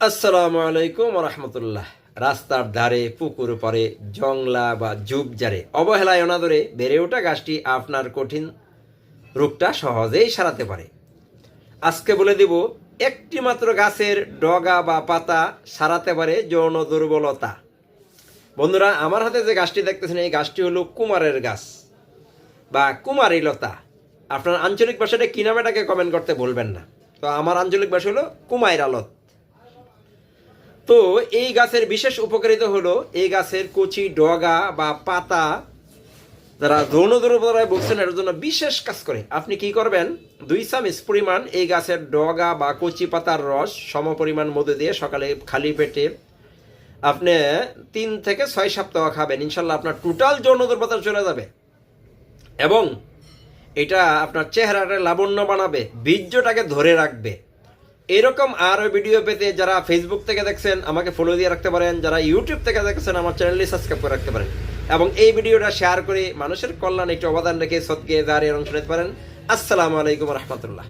আসসালামু আলাইকুম রহমতুল্লাহ। রাস্তার ধারে, পুকুর পাড়ে, জংলা বা ঝোপঝাড়ে অবহেলায় অনাদরে বেড়ে ওঠা গাছটি আপনার কঠিন রোগটা সহজেই সারাতে পারে। আজকে বলে দিব একটি মাত্র গাছের ডগা বা পাতা সারাতে পারে যৌন দুর্বলতা। বন্ধুরা, আমার হাতে যে গাছটি দেখতেছেন এই গাছটি হলো কুমারের গাছ বা কুমারী লতা। আপনার আঞ্চলিক ভাষাটা কি নামে এটাকে কমেন্ট করতে ভুলবেন না। তো আমার আঞ্চলিক ভাষা হলো কুমাইরা লত। তো এই গাছের বিশেষ উপকারিতা হলো এই গাছের কচি ডগা বা পাতা যারা যৌন দুর্বলতায় ভুগছেন এর জন্য বিশেষ কাজ করে। আপনি কি করবেন, 2 চামচ পরিমাণ এই গাছের ডগা বা কচি পাতার রস সম পরিমাণ মধু দিয়ে সকালে খালি পেটে আপনি 3 থেকে 6 সপ্তাহ খাবেন। ইনশাল্লাহ আপনার টোটাল যৌন দুর্বলতা চলে যাবে এবং এটা আপনার চেহারাটা লাবণ্য বানাবে, বীর্যটাকে ধরে রাখবে। এরকম আরও ভিডিও পেতে যারা ফেসবুক থেকে দেখছেন আমাকে ফলো দিয়ে রাখতে পারেন, যারা ইউটিউব থেকে দেখছেন আমার চ্যানেলটি সাবস্ক্রাইব করে রাখতে পারেন এবং এই ভিডিওটা শেয়ার করে মানুষের কল্যাণে একটু অবদান রেখে সদকে জারিয়ার অংশ নিতে পারেন। আসসালামু আলাইকুম রহমতুল্লাহ।